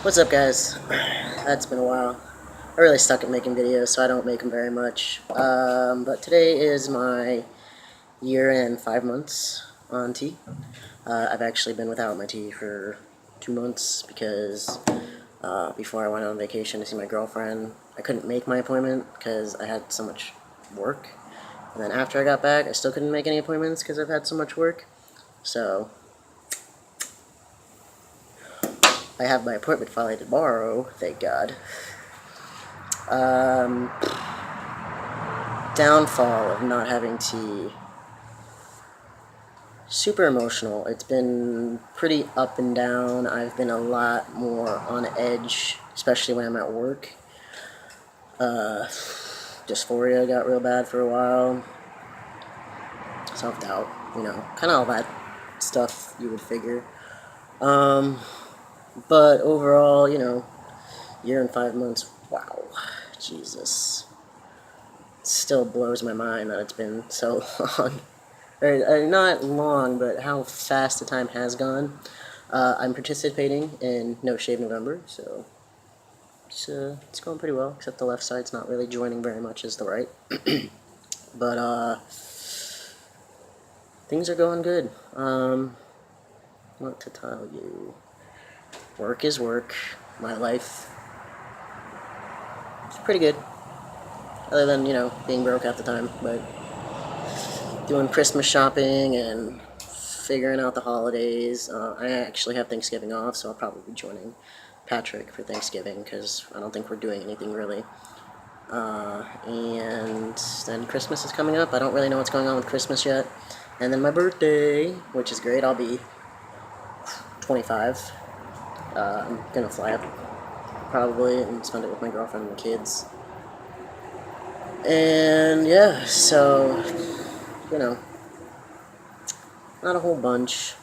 What's up, guys? That's been a while. I really stuck at making videos, so I don't make them very much. But today is my year and 5 months on tea. I've actually been without my tea for 2 months because before I went on vacation to see my girlfriend, I couldn't make my appointment because I had so much work. And then after I got back, I still couldn't make any appointments because I've had so much work. So I have my appointment finally tomorrow, thank God. Downfall of not having tea. Super emotional. It's been pretty up and down. I've been a lot more on edge, especially when I'm at work. Dysphoria got real bad for a while. Self-doubt, kind of all that stuff you would figure. But overall, year and 5 months, wow, Jesus. It still blows my mind that it's been so long. Or not long, but how fast the time has gone. I'm participating in No Shave November, so it's going pretty well, except the left side's not really joining very much as the right. But things are going good. What to tell you? Work is work. My life is pretty good. Other than, being broke half the time, but doing Christmas shopping and figuring out the holidays. I actually have Thanksgiving off, so I'll probably be joining Patrick for Thanksgiving because I don't think we're doing anything really. And then Christmas is coming up. I don't really know what's going on with Christmas yet. And then my birthday, which is great. I'll be 25. I'm gonna fly up probably and spend it with my girlfriend and the kids. And yeah, so not a whole bunch.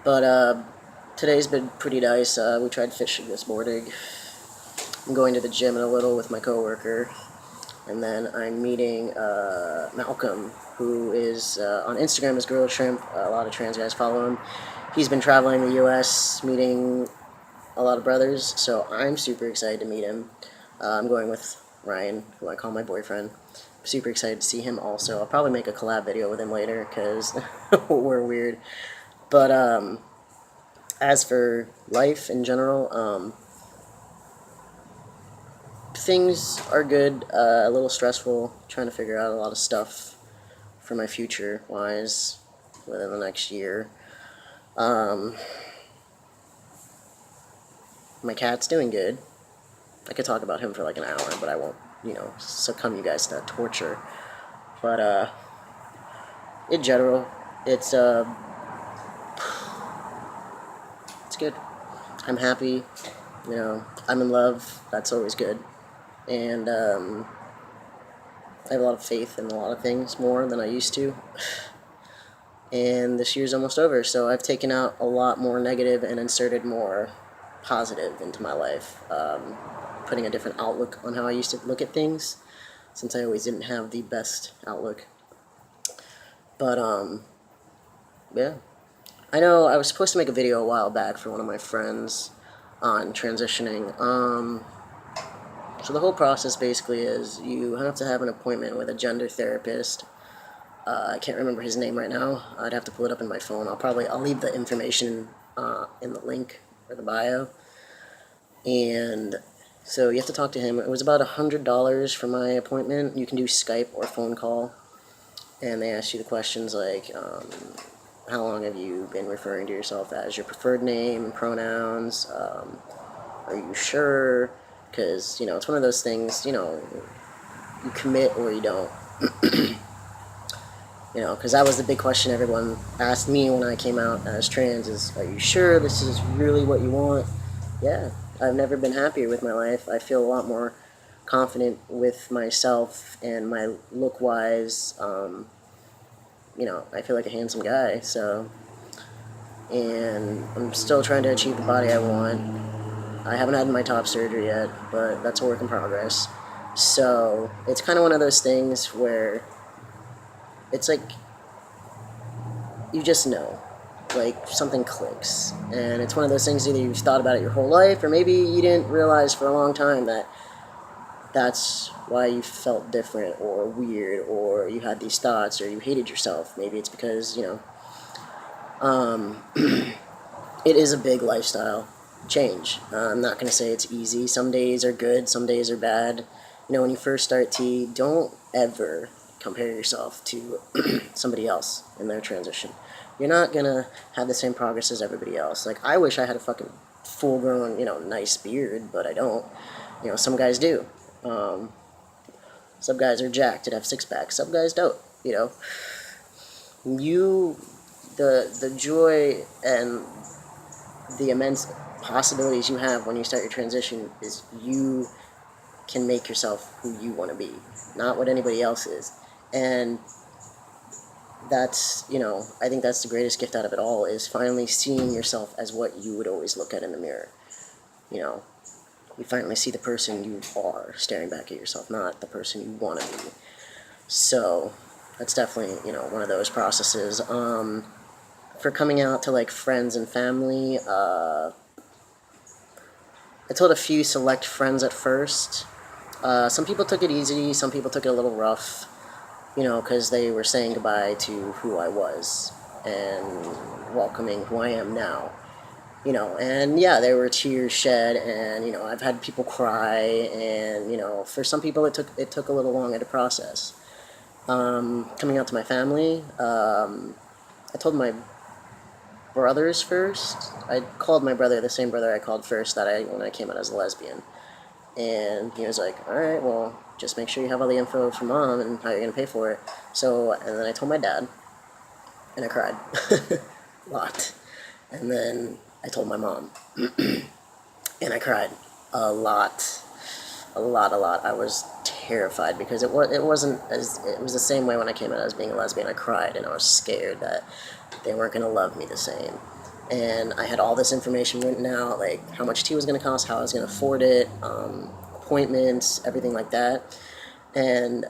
But today's been pretty nice. We tried fishing this morning. I'm going to the gym in a little with my coworker. And then I'm meeting Malcolm, who is on Instagram as Gorilla Shrimp. A lot of trans guys follow him. He's been traveling the U.S., meeting a lot of brothers, so I'm super excited to meet him. I'm going with Ryan, who I call my boyfriend. I'm super excited to see him also. I'll probably make a collab video with him later, because we're weird. But as for life in general, things are good, a little stressful, trying to figure out a lot of stuff for my future-wise within the next year. My cat's doing good. I could talk about him for like an hour, but I won't, succumb you guys to that torture. But, in general, it's good. I'm happy, I'm in love, that's always good. And, I have a lot of faith in a lot of things, more than I used to. And this year's almost over, so I've taken out a lot more negative and inserted more positive into my life, putting a different outlook on how I used to look at things, since I always didn't have the best outlook. But yeah, I know I was supposed to make a video a while back for one of my friends on transitioning. So the whole process basically is you have to have an appointment with a gender therapist. I can't remember his name right now. I'd have to pull it up in my phone. I'll leave the information in the link or the bio. And so you have to talk to him. It was about $100 for my appointment. You can do Skype or phone call. And they ask you the questions like, how long have you been referring to yourself as your preferred name, pronouns? Are you sure? Because, it's one of those things, you commit or you don't. Because that was the big question everyone asked me when I came out as trans is, are you sure this is really what you want? Yeah, I've never been happier with my life. I feel a lot more confident with myself and my look-wise. I feel like a handsome guy, so. And I'm still trying to achieve the body I want. I haven't had my top surgery yet, but that's a work in progress. So, it's kind of one of those things where it's like, you just know. like something clicks, and it's one of those things either you've thought about it your whole life, or maybe you didn't realize for a long time that that's why you felt different or weird, or you had these thoughts, or you hated yourself. Maybe it's because, it is a big lifestyle change. I'm not going to say it's easy. Some days are good, some days are bad. When you first start tea, don't ever compare yourself to somebody else in their transition. You're not going to have the same progress as everybody else. Like, I wish I had a fucking full grown, nice beard, but I don't. Some guys do. Some guys are jacked and have six packs. Some guys don't. You, the joy and the immense possibilities you have when you start your transition is you can make yourself who you want to be, not what anybody else is. And that's, I think that's the greatest gift out of it all, is finally seeing yourself as what you would always look at in the mirror. You finally see the person you are staring back at yourself, not the person you want to be. So that's definitely, one of those processes. For coming out to like friends and family, I told a few select friends at first. Some people took it easy, some people took it a little rough, because they were saying goodbye to who I was and welcoming who I am now. And yeah, there were tears shed, and I've had people cry, and for some people it took a little longer to process. Coming out to my family, I told my brothers first. I called my brother, the same brother I called first when I came out as a lesbian, and he was like, "All right, well, just make sure you have all the info from mom and how you're gonna pay for it." And then I told my dad, and I cried a lot, and then I told my mom, and I cried a lot. I was terrified because it was the same way when I came out as being a lesbian. I cried and I was scared that they weren't going to love me the same. And I had all this information written out, like how much tea was going to cost, how I was going to afford it, appointments, everything like that. And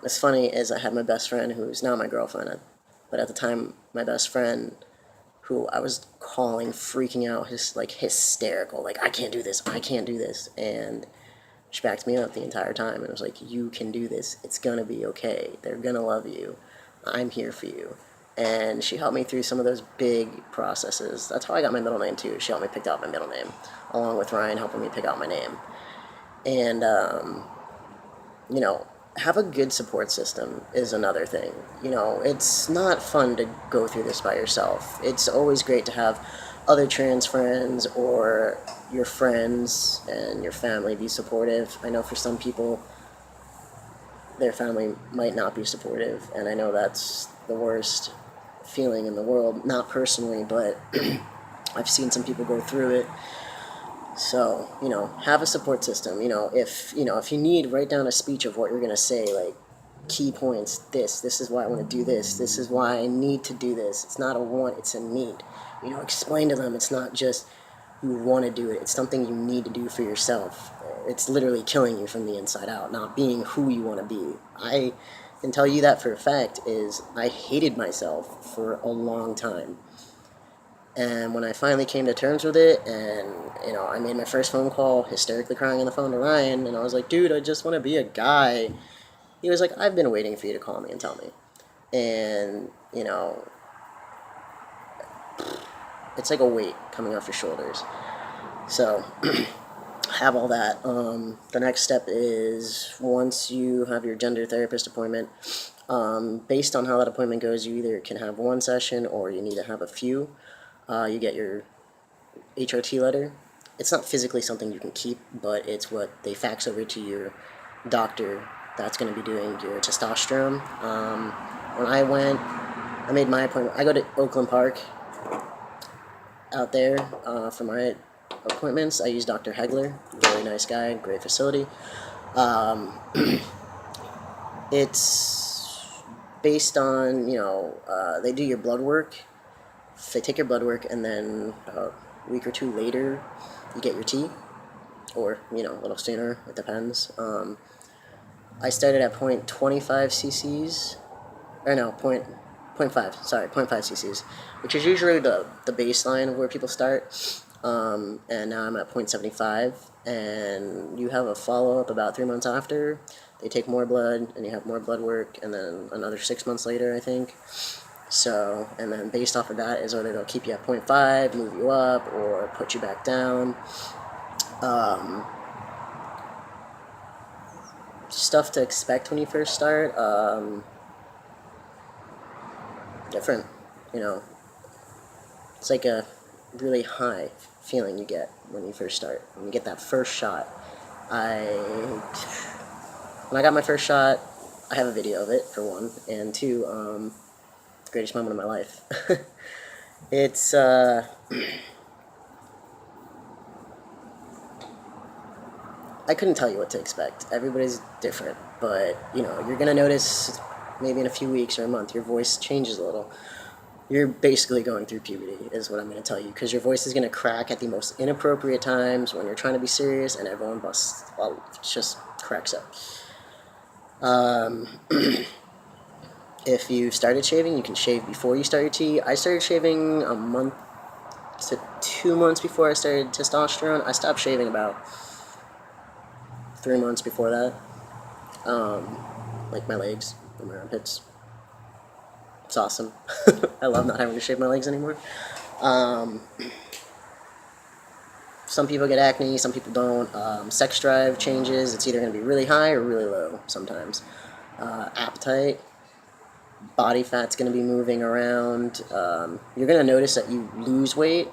what's funny is I had my best friend, who's now my girlfriend, but at the time my best friend, who I was calling, freaking out, hysterical, like, I can't do this, and she backed me up the entire time, and was like, you can do this, it's gonna be okay, they're gonna love you, I'm here for you. And she helped me through some of those big processes. That's how I got my middle name too. She helped me pick out my middle name, along with Ryan helping me pick out my name. And have a good support system is another thing. It's not fun to go through this by yourself. It's always great to have other trans friends or your friends and your family be supportive. I know for some people, their family might not be supportive, and I know that's the worst feeling in the world. Not personally, but I've seen some people go through it. So, have a support system. If you need, write down a speech of what you're going to say, like key points. This is why I want to do this. This is why I need to do this. It's not a want, it's a need. Explain to them it's not just you want to do it. It's something you need to do for yourself. It's literally killing you from the inside out, not being who you want to be. I can tell you that for a fact is I hated myself for a long time. And when I finally came to terms with it, and I made my first phone call, hysterically crying on the phone to Ryan, and I was like, dude, I just want to be a guy. He was like, I've been waiting for you to call me and tell me. And, it's like a weight coming off your shoulders. So, have all that. The next step is, once you have your gender therapist appointment, based on how that appointment goes, you either can have one session or you need to have a few. You get your HRT letter. It's not physically something you can keep, but it's what they fax over to your doctor that's going to be doing your testosterone. When I made my appointment. I go to Oakland Park out there for my appointments. I use Dr. Hegler, very nice guy, great facility. It's based on, they do your blood work. They take your blood work, and then a week or two later, you get your tea, or, a little sooner, it depends. I started at 0.25 cc's, or no, 0.5 0.5, sorry, 0.5 cc's, which is usually the baseline of where people start. And now I'm at 0.75, and you have a follow-up about 3 months after. They take more blood, and you have more blood work, and then another 6 months later, I think. So, and then based off of that is whether they'll keep you at 0.5, move you up, or put you back down. Stuff to expect when you first start. Different, you know. It's like a really high feeling you get when you first start. When you get that first shot. When I got my first shot, I have a video of it, for one, and two, the greatest moment of my life. It's, I couldn't tell you what to expect. Everybody's different, but, you know, you're gonna notice maybe in a few weeks or a month your voice changes a little. You're basically going through puberty, is what I'm going to tell you, because your voice is going to crack at the most inappropriate times when you're trying to be serious, and everyone busts, well, just cracks up. If you started shaving, you can shave before you start your T. I started shaving a month to 2 months before I started testosterone. I stopped shaving about 3 months before that. Like my legs or my armpits. It's awesome. I love not having to shave my legs anymore. Some people get acne, some people don't. Sex drive changes. It's either going to be really high or really low sometimes. Appetite, body fat's going to be moving around. You're going to notice that you lose weight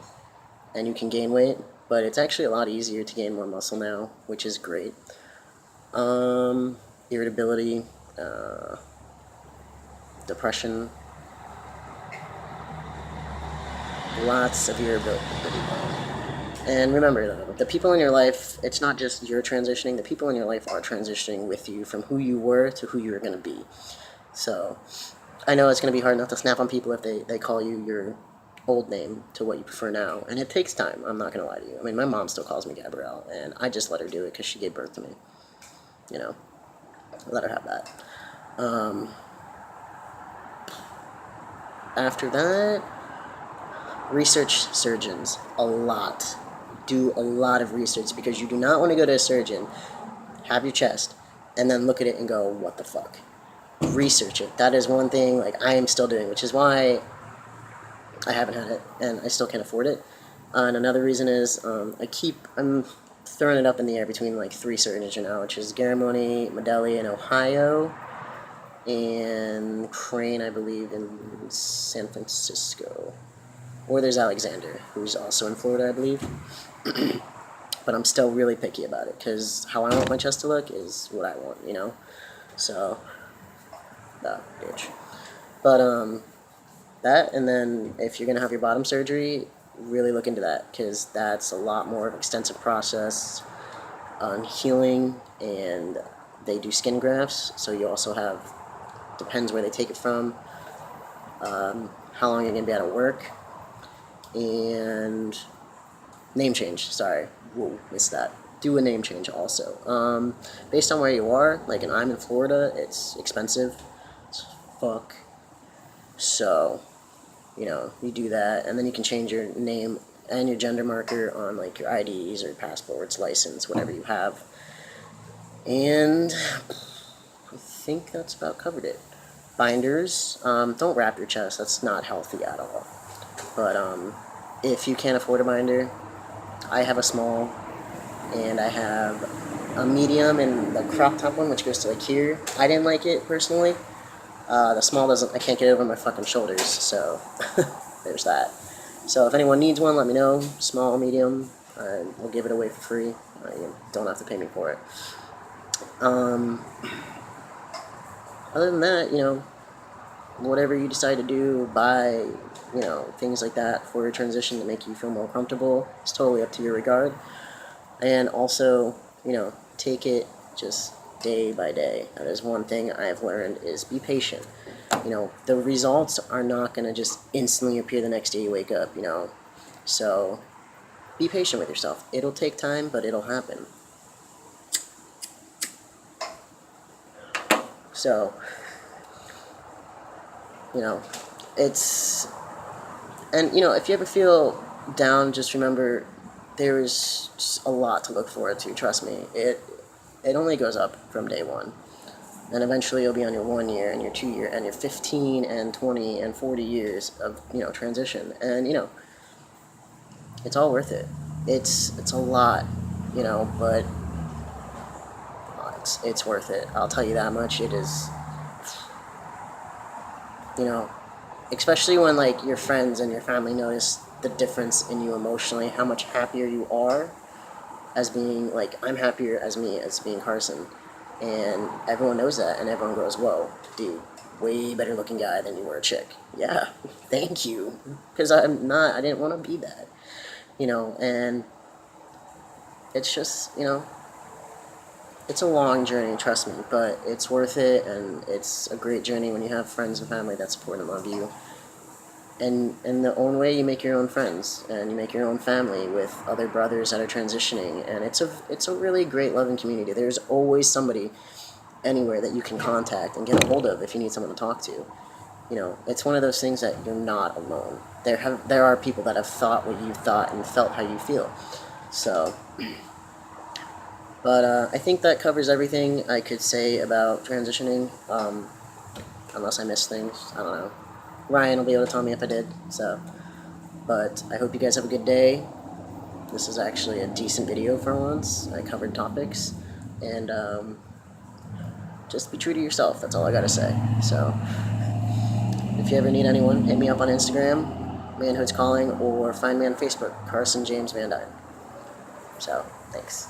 and you can gain weight, but it's actually a lot easier to gain more muscle now, which is great. Irritability, depression, lots of irritability. And remember, though, the people in your life, it's not just you're transitioning, the people in your life are transitioning with you from who you were to who you're going to be. So, I know it's going to be hard not to snap on people if they call you your old name to what you prefer now. And it takes time, I'm not going to lie to you. I mean, my mom still calls me Gabrielle, and I just let her do it because she gave birth to me. You know, let her have that. After that, research surgeons a lot. Do a lot of research, because you do not want to go to a surgeon, have your chest, and then look at it and go, what the fuck? Research it. That is one thing, like, I am still doing, which is why I haven't had it, and I still can't afford it. And another reason is, I'm throwing it up in the air between, like, 3 surgeons now, which is Garamoni, Medelli in Ohio, and Crane, I believe, in San Francisco. Or there's Alexander, who's also in Florida, I believe. But I'm still really picky about it, because how I want my chest to look is what I want, you know? So, bitch. But, that, and then if you're going to have your bottom surgery, really look into that, because that's a lot more of an extensive process on healing, and they do skin grafts, so you also have, depends where they take it from, how long you're going to be out of work, and name change, sorry, whoa, missed that. Do a name change also. Based on where you are, like, and I'm in Florida, it's expensive as fuck, so, you know, you do that, and then you can change your name and your gender marker on, like, your IDs or passports, license, whatever you have. And I think that's about covered it. Binders, don't wrap your chest, that's not healthy at all. But, if you can't afford a binder, I have a small, and I have a medium and the crop top one, which goes to, like, here. I didn't like it, personally. The small doesn't, I can't get it over my fucking shoulders, so there's that. So if anyone needs one, let me know. Small, medium, we'll give it away for free. You don't have to pay me for it. Other than that, you know, whatever you decide to do, buy, you know, things like that for your transition to make you feel more comfortable, it's totally up to your regard. And also, you know, take it just day by day. That is one thing I have learned, is be patient. You know, the results are not going to just instantly appear the next day you wake up, you know. So, be patient with yourself. It'll take time, but it'll happen. So, you know, it's, and you know, if you ever feel down, just remember there is just a lot to look forward to. Trust me, it only goes up from day one, and eventually you'll be on your 1 year and your 2 year and your 15 and 20 and 40 years of, you know, transition, and you know, it's all worth it. It's a lot, you know, but it's worth it. I'll tell you that much. It is, you know, especially when like your friends and your family notice the difference in you emotionally, how much happier you are as being like, I'm happier as me as being Carson, and everyone knows that, and everyone goes, whoa, dude, way better looking guy than you were a chick. Yeah, thank you, because I didn't want to be that, you know. And it's just, you know, it's a long journey, trust me, but it's worth it, and it's a great journey when you have friends and family that support and love you. And in the own way, you make your own friends, and you make your own family with other brothers that are transitioning, and it's a really great loving community. There's always somebody anywhere that you can contact and get a hold of if you need someone to talk to. You know, it's one of those things that you're not alone. There are people that have thought what you thought and felt how you feel. So, but I think that covers everything I could say about transitioning. Unless I missed things, I don't know. Ryan will be able to tell me if I did. So, but I hope you guys have a good day. This is actually a decent video for once. I covered topics, and just be true to yourself. That's all I gotta say. So, if you ever need anyone, hit me up on Instagram, Manhood's Calling, or find me on Facebook, Carson James Van Dyne. So, thanks.